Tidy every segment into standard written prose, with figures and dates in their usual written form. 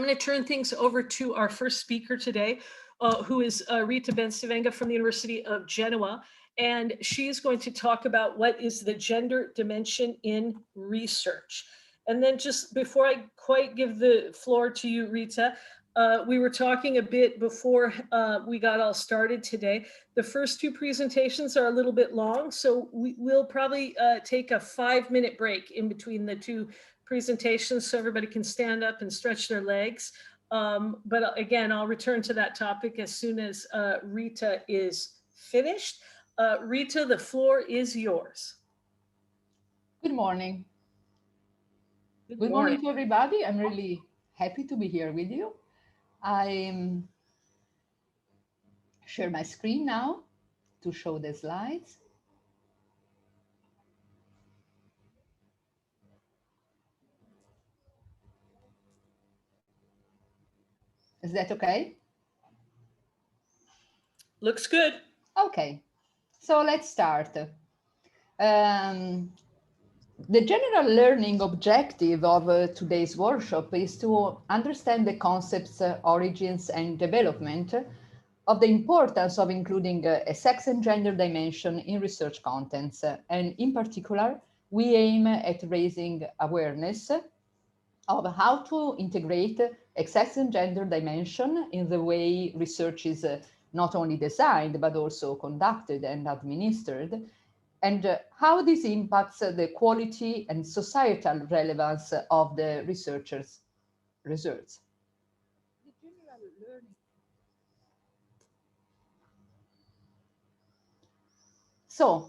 going to turn things over to our first speaker today, who is Rita Bencivenga from the University of Genoa. And she is going to talk about what is the gender dimension in research. And then just before I quite give the floor to you, Rita, we were talking a bit before we got all started today. The first two presentations are a little bit long, so we will probably take a 5-minute break in between the two presentations so everybody can stand up and stretch their legs. But again, I'll return to that topic as soon as Rita is finished. Rita, the floor is yours. Good morning. Good morning to everybody. I'm really happy to be here with you. I share my screen now to show the slides. Is that okay? Looks good. Okay, so let's start. The general learning objective of today's workshop is to understand the concepts, origins, and development of the importance of including a sex and gender dimension in research contents. And in particular, we aim at raising awareness of how to integrate a sex and gender dimension in the way research is not only designed, but also conducted and administered, and how this impacts the quality and societal relevance of the researchers' results. So,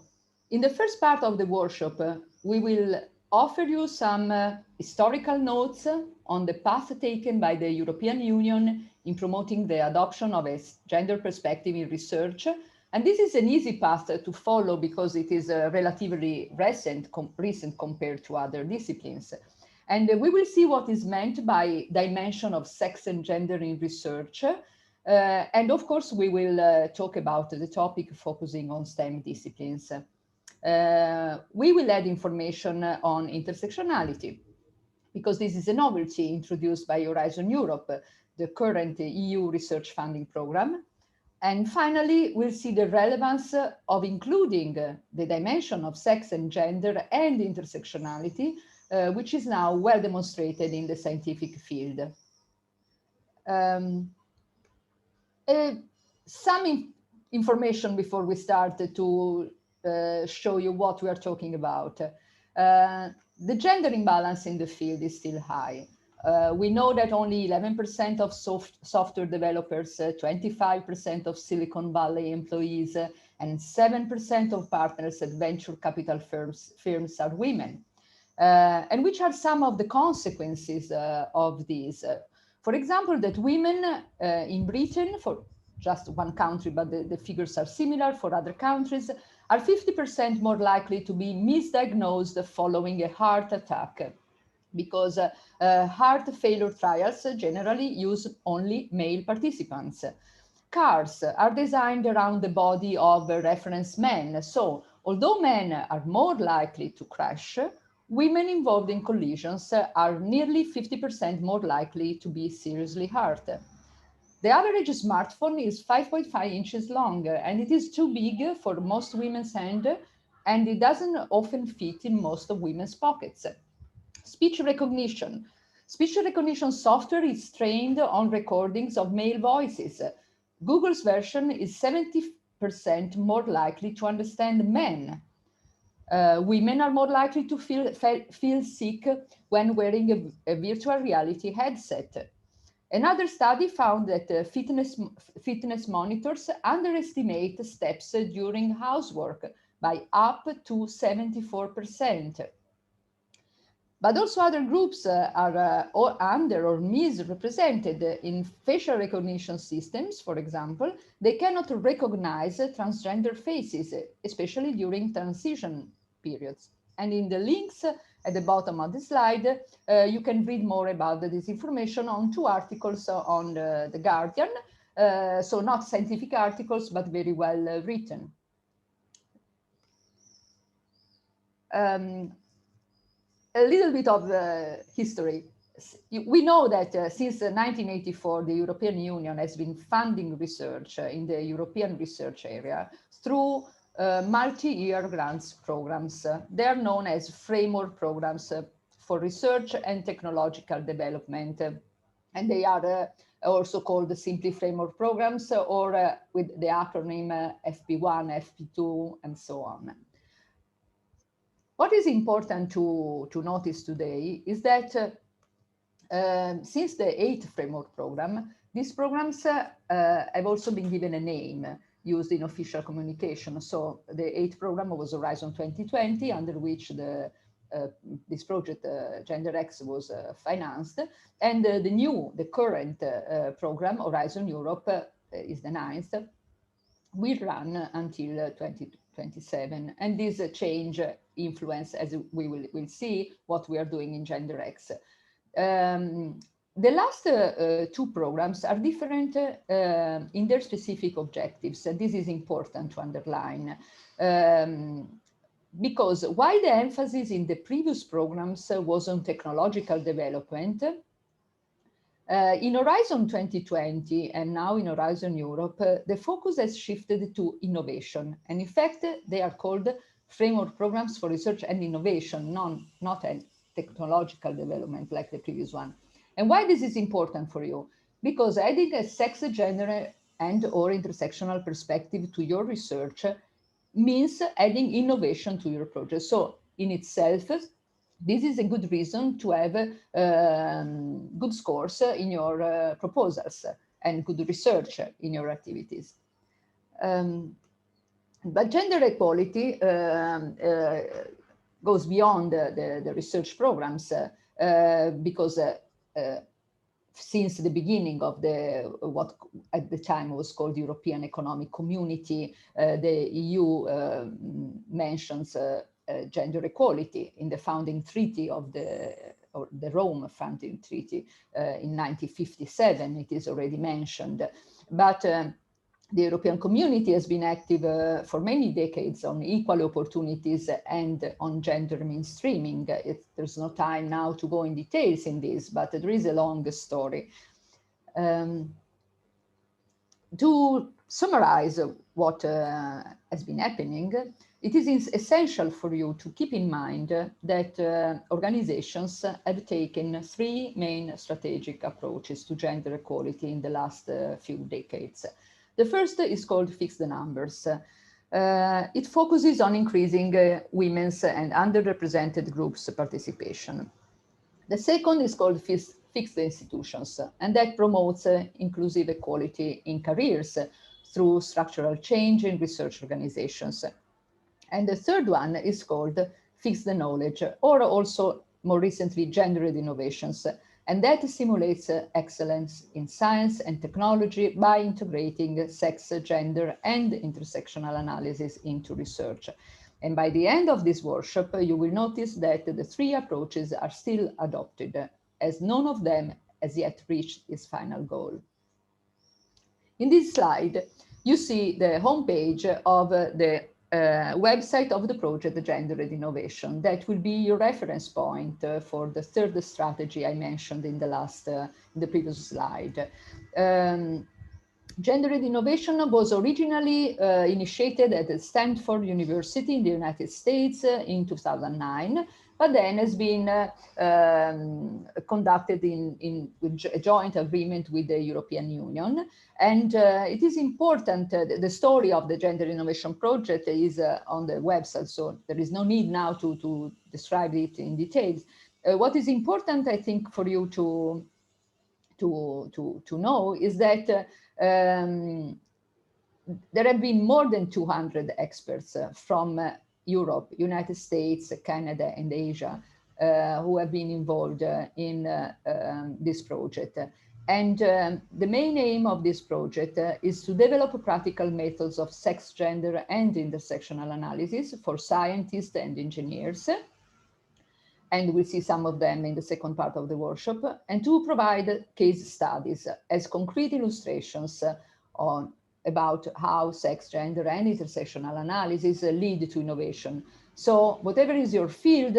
in the first part of the workshop, we will offer you some historical notes on the path taken by the European Union in promoting the adoption of a gender perspective in research. And this is an easy path to follow because it is relatively recent compared to other disciplines. And we will see what is meant by dimension of sex and gender in research. And of course, we will talk about the topic focusing on STEM disciplines. We will add information on intersectionality, because this is a novelty introduced by Horizon Europe, the current EU research funding program. And finally, we'll see the relevance of including the dimension of sex and gender and intersectionality, which is now well demonstrated in the scientific field. Some information before we start to show you what we are talking about. The gender imbalance in the field is still high. We know that only 11% of software developers, 25% of Silicon Valley employees, and 7% of partners at venture capital firms are women. And which are some of the consequences of these? For example, that women in Britain, for just one country, but the figures are similar for other countries, are 50% more likely to be misdiagnosed following a heart attack, because heart failure trials generally use only male participants. Cars are designed around the body of reference men. So although men are more likely to crash, women involved in collisions are nearly 50% more likely to be seriously hurt. The average smartphone is 5.5 inches long, and it is too big for most women's hands, and it doesn't often fit in most of women's pockets. Speech recognition. Speech recognition software is trained on recordings of male voices. Google's version is 70% more likely to understand men. Women are more likely to feel sick when wearing a virtual reality headset. Another study found that fitness monitors underestimate steps during housework by up to 74%. But also other groups are under or misrepresented in facial recognition systems. For example, they cannot recognize transgender faces, especially during transition periods. And in the links at the bottom of the slide, you can read more about this information on two articles on the Guardian. So not scientific articles, but very well written. A little bit of history. we know that since 1984, the European Union has been funding research in the European research area through multi-year grants programs. They are known as framework programs for research and technological development. And they are also called simply framework programs or with the acronym FP1, FP2, and so on. What is important to notice today is that since the 8th framework program, these programs have also been given a name used in official communication. So the 8th program was Horizon 2020, under which this project Genderex was financed, and the current program Horizon Europe is the 9th, will run until 2027, and this change influence, as we will see, what we are doing in Genderex. The last two programs are different in their specific objectives, and this is important to underline. Because while the emphasis in the previous programs was on technological development, in Horizon 2020 and now in Horizon Europe, the focus has shifted to innovation. And in fact, they are called framework programs for research and innovation, not a technological development like the previous one. And why this is important for you? Because adding a sex, gender, and or intersectional perspective to your research means adding innovation to your project. So in itself, this is a good reason to have good scores in your proposals and good research in your activities. But gender equality goes beyond the research programs because since the beginning of what at the time was called European Economic Community, the EU mentions gender equality in the founding treaty of the Rome founding treaty in 1957. It is already mentioned, but the European Community has been active for many decades on equal opportunities and on gender mainstreaming. There's no time now to go in details in this, but there is a long story. To summarize what has been happening, it is essential for you to keep in mind that organizations have taken three main strategic approaches to gender equality in the last few decades. The first is called Fix the Numbers. It focuses on increasing women's and underrepresented groups' participation. The second is called Fix the Institutions, and that promotes inclusive equality in careers through structural change in research organizations. And the third one is called Fix the Knowledge, or also more recently, Gendered Innovations, and that simulates excellence in science and technology by integrating sex, gender, and intersectional analysis into research. And by the end of this workshop, you will notice that the three approaches are still adopted, as none of them has yet reached its final goal. In this slide, you see the homepage of the website of the project Gendered Innovation. That will be your reference point for the third strategy I mentioned in the previous slide. Gendered Innovation was originally initiated at Stanford University in the United States in 2009, but then has been conducted with a joint agreement with the European Union. And it is important, the story of the Gender Innovation Project is on the website, so there is no need now to describe it in details. What is important, I think, for you to know is that there have been more than 200 experts from Europe, United States, Canada, and Asia who have been involved in this project. And the main aim of this project is to develop practical methods of sex, gender, and intersectional analysis for scientists and engineers. And we'll see some of them in the second part of the workshop, and to provide case studies as concrete illustrations about how sex, gender, and intersectional analysis lead to innovation. So whatever is your field,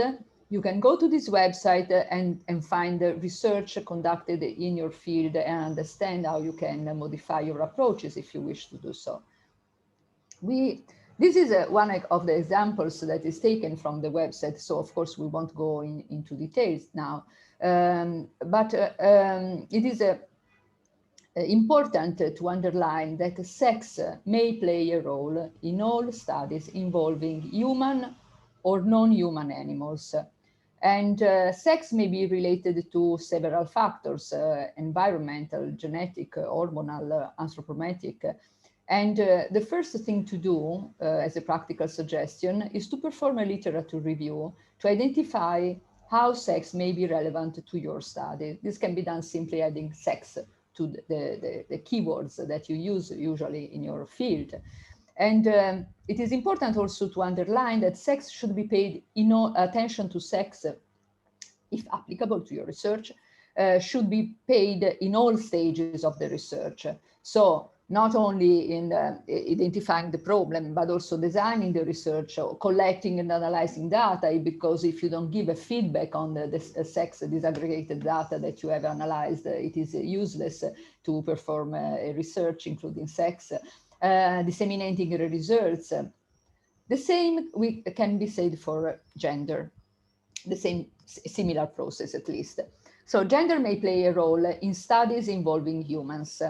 You can go to this website and find the research conducted in your field and understand how you can modify your approaches if you wish to do so. This is one of the examples that is taken from the website, so of course we won't go into details now, but it is important to underline that sex may play a role in all studies involving human or non-human animals. And sex may be related to several factors, environmental, genetic, hormonal, anthropometric. And the first thing to do as a practical suggestion is to perform a literature review to identify how sex may be relevant to your study. This can be done simply adding sex to the keywords that you use usually in your field. And it is important also to underline that sex should be paid attention to sex, if applicable to your research, should be paid in all stages of the research. So not only in identifying the problem, but also designing the research, or collecting and analyzing data, because if you don't give a feedback on the sex disaggregated data that you have analyzed, it is useless to perform a research, including sex. Disseminating the results. The same can be said for gender, the same similar process at least. So gender may play a role in studies involving humans.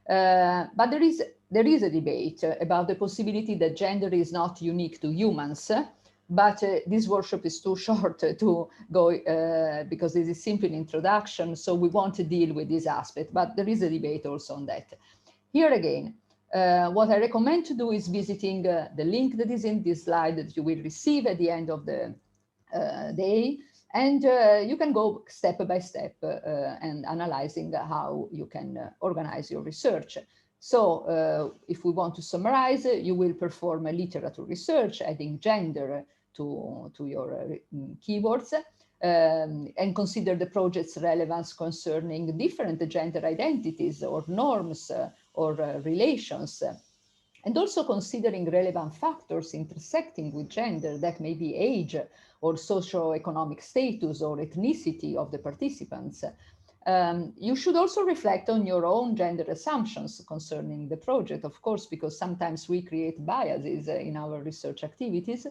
But there is a debate about the possibility that gender is not unique to humans, but this workshop is too short to go, because this is simply an introduction, so we won't deal with this aspect, but there is a debate also on that. Here again, what I recommend to do is visiting the link that is in this slide that you will receive at the end of the day, and you can go step by step and analyzing how you can organize your research. So if we want to summarize, you will perform a literature research, adding gender to your keywords, and consider the project's relevance concerning different gender identities or norms or relations. And also considering relevant factors intersecting with gender, that may be age or socioeconomic status or ethnicity of the participants. You should also reflect on your own gender assumptions concerning the project, of course, because sometimes we create biases in our research activities,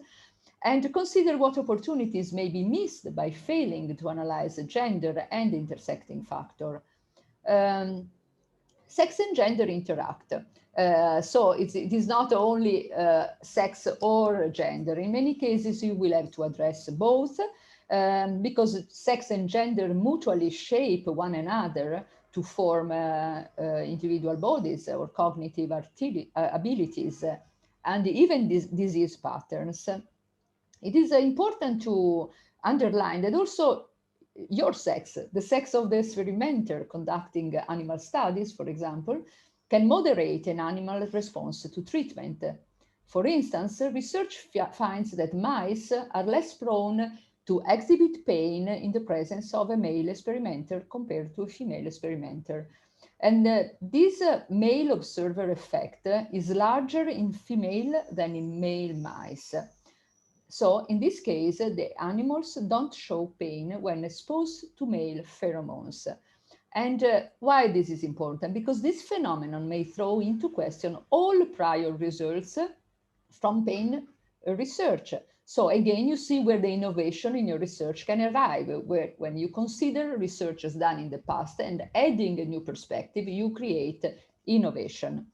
and consider what opportunities may be missed by failing to analyze gender and intersecting factor. Sex and gender interact. So it is not only sex or gender. In many cases, you will have to address both, because sex and gender mutually shape one another to form individual bodies or cognitive abilities, and even disease patterns. It is important to underline that also your sex, the sex of the experimenter conducting animal studies, for example, can moderate an animal response to treatment. For instance, research finds that mice are less prone to exhibit pain in the presence of a male experimenter compared to a female experimenter. And this male observer effect is larger in female than in male mice. So in this case, the animals don't show pain when exposed to male pheromones. And why this is important? Because this phenomenon may throw into question all prior results from pain research. So again, you see where the innovation in your research can arrive, where when you consider research done in the past and adding a new perspective, you create innovation.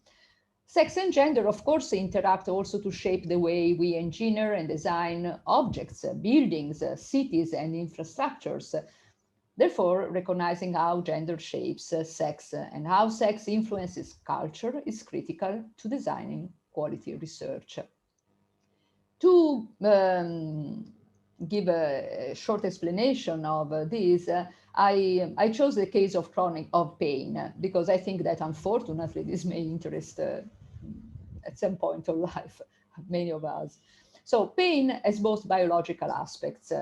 Sex and gender, of course, interact also to shape the way we engineer and design objects, buildings, cities, and infrastructures. Therefore, recognizing how gender shapes sex and how sex influences culture is critical to designing quality research. To give a short explanation of this, I chose the case of pain because I think that unfortunately this may interest at some point of life many of us. So pain has both biological aspects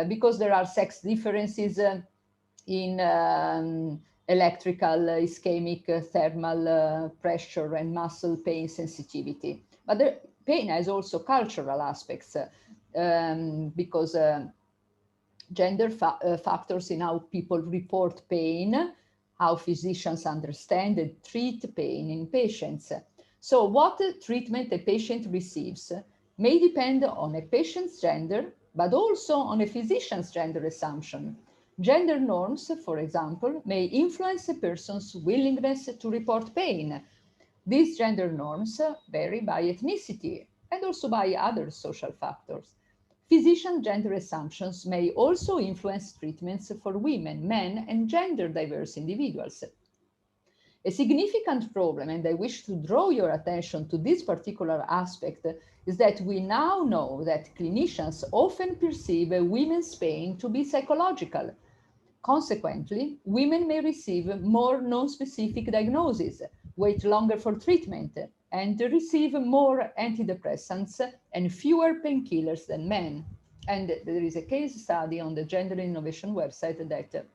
because there are sex differences in electrical, ischemic, thermal pressure and muscle pain sensitivity. But pain has also cultural aspects because gender factors in how people report pain, how physicians understand and treat pain in patients. So what treatment a patient receives may depend on a patient's gender, but also on a physician's gender assumption. Gender norms, for example, may influence a person's willingness to report pain. These gender norms vary by ethnicity and also by other social factors. Physician gender assumptions may also influence treatments for women, men, and gender diverse individuals. A significant problem, and I wish to draw your attention to this particular aspect, is that we now know that clinicians often perceive women's pain to be psychological. Consequently, women may receive more non-specific diagnoses, wait longer for treatment, and receive more antidepressants and fewer painkillers than men. And there is a case study on the Gender Innovation website that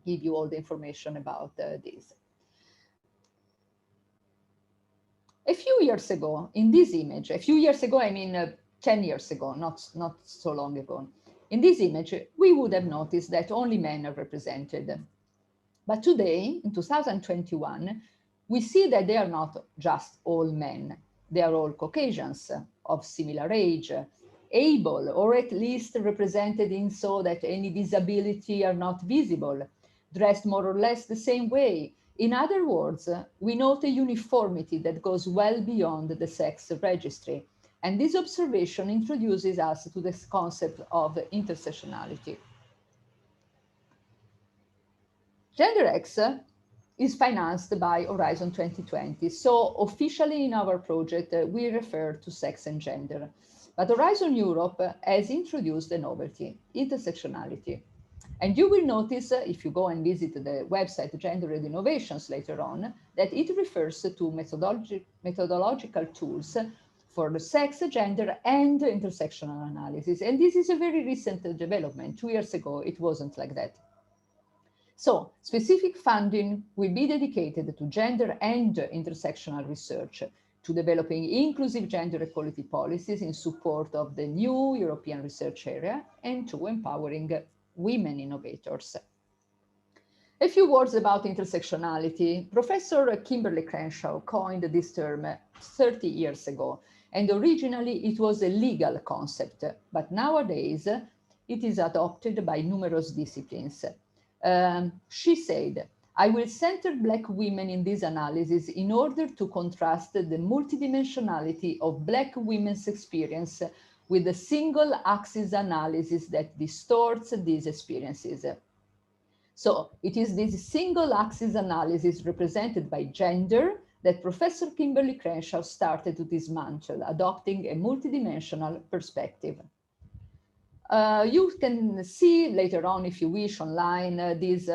give you all the information about this. A few years ago, in this image, a few years ago, I mean 10 years ago, not so long ago, in this image, we would have noticed that only men are represented. But today, in 2021, we see that they are not just all men. They are all Caucasians of similar age, able, or at least represented in so that any disability are not visible, dressed more or less the same way. In other words, we note a uniformity that goes well beyond the sex registry. And this observation introduces us to this concept of intersectionality. Genderex is financed by Horizon 2020. So officially in our project, we refer to sex and gender. But Horizon Europe has introduced a novelty, intersectionality. And you will notice, if you go and visit the website Gender and Innovations later on, that it refers to methodological tools for the sex, gender, and intersectional analysis. And this is a very recent development. 2 years ago, it wasn't like that. So specific funding will be dedicated to gender and intersectional research, to developing inclusive gender equality policies in support of the new European research area, and to empowering women innovators. A few words about intersectionality. Professor Kimberly Crenshaw coined this term 30 years ago, and originally it was a legal concept, but nowadays it is adopted by numerous disciplines. She said, I will center Black women in this analysis in order to contrast the multidimensionality of Black women's experience with the single axis analysis that distorts these experiences. So it is this single axis analysis represented by gender that Professor Kimberly Crenshaw started to dismantle, adopting a multidimensional perspective. You can see later on, if you wish, online this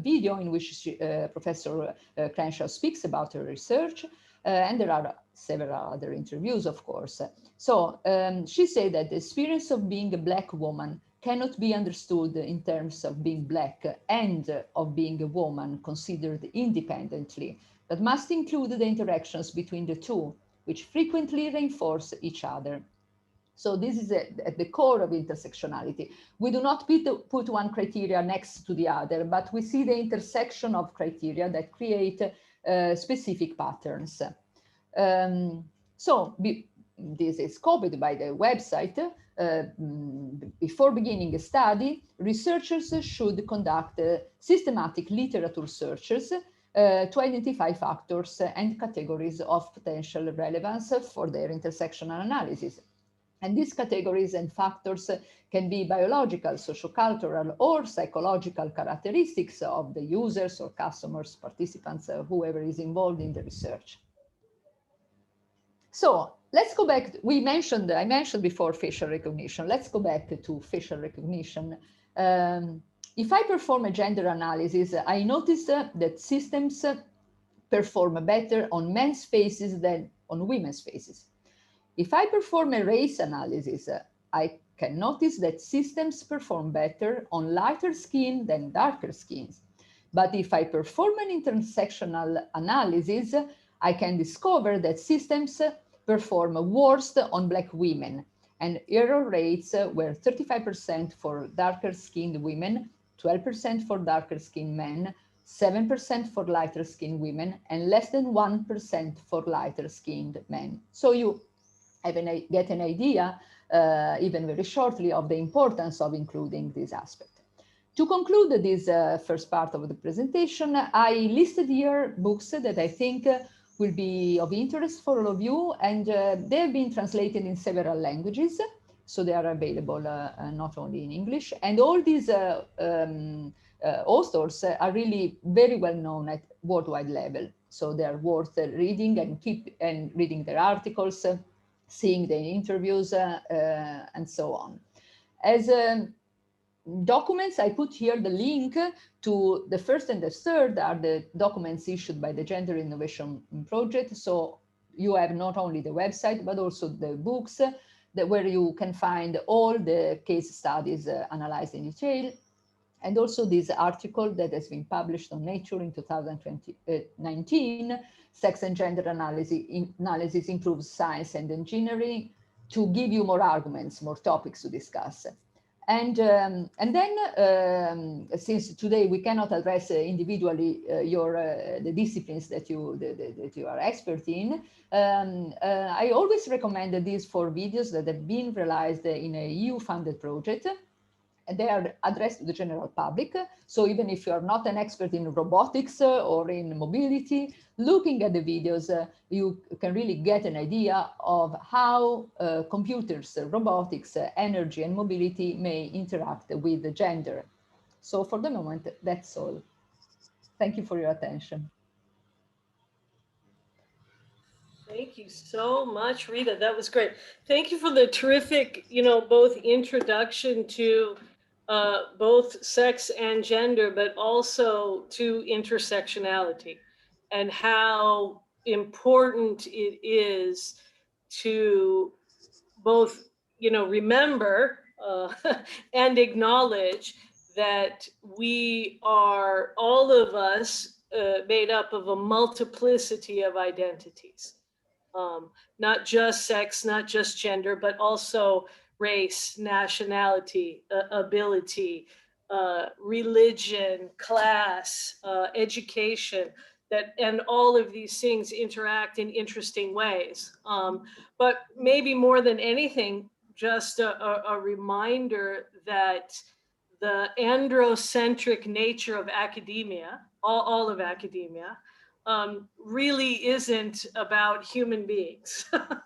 video in which Professor Crenshaw speaks about her research, and there are several other interviews, of course. So she said that the experience of being a Black woman cannot be understood in terms of being Black and of being a woman considered independently, but must include the interactions between the two, which frequently reinforce each other. So this is at the core of intersectionality. We do not put one criteria next to the other, but we see the intersection of criteria that create specific patterns. This is copied by the website. Before beginning a study, researchers should conduct systematic literature searches to identify factors and categories of potential relevance for their intersectional analysis. And these categories and factors can be biological, sociocultural, or psychological characteristics of the users or customers, participants, whoever is involved in the research. So let's go back. I mentioned before facial recognition. Let's go back to facial recognition. If I perform a gender analysis, I notice that systems perform better on men's faces than on women's faces. If I perform a race analysis, I can notice that systems perform better on lighter skin than darker skins. But if I perform an intersectional analysis, I can discover that systems perform worse on Black women. And error rates were 35% for darker skinned women, 12% for darker skinned men, 7% for lighter skinned women, and less than 1% for lighter skinned men. So you get an idea, even very shortly, of the importance of including this aspect. To conclude this first part of the presentation, I listed here books that I think will be of interest for all of you, and they have been translated in several languages, so they are available not only in English. And all these authors are really very well known at worldwide level, so they are worth reading and reading their articles, seeing the interviews, and so on. As documents, I put here the link to the first and the third are the documents issued by the Gender Innovation Project. So you have not only the website, but also the books where you can find all the case studies analyzed in detail. And also this article that has been published on Nature in 2019, Sex and Gender Analysis Improves Science and Engineering, to give you more arguments, more topics to discuss. And then, since today we cannot address individually the disciplines that you are expert in, I always recommend these 4 videos that have been realized in a EU-funded project. And they are addressed to the general public. So even if you are not an expert in robotics or in mobility, looking at the videos, you can really get an idea of how computers, robotics, energy, and mobility may interact with the gender. So for the moment, that's all. Thank you for your attention. Thank you so much, Rita. That was great. Thank you for the terrific, both introduction to both sex and gender, but also to intersectionality and how important it is to both, remember and acknowledge that we are, all of us, made up of a multiplicity of identities. Not just sex, not just gender, but also race, nationality, ability, religion, class, education, and all of these things interact in interesting ways. But maybe more than anything, just a reminder that the androcentric nature of academia, all of academia, really isn't about human beings.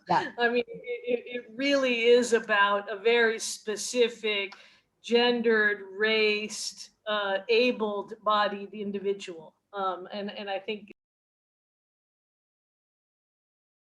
Yeah. I mean, it really is about a very specific, gendered, raced, able-bodied individual. And I think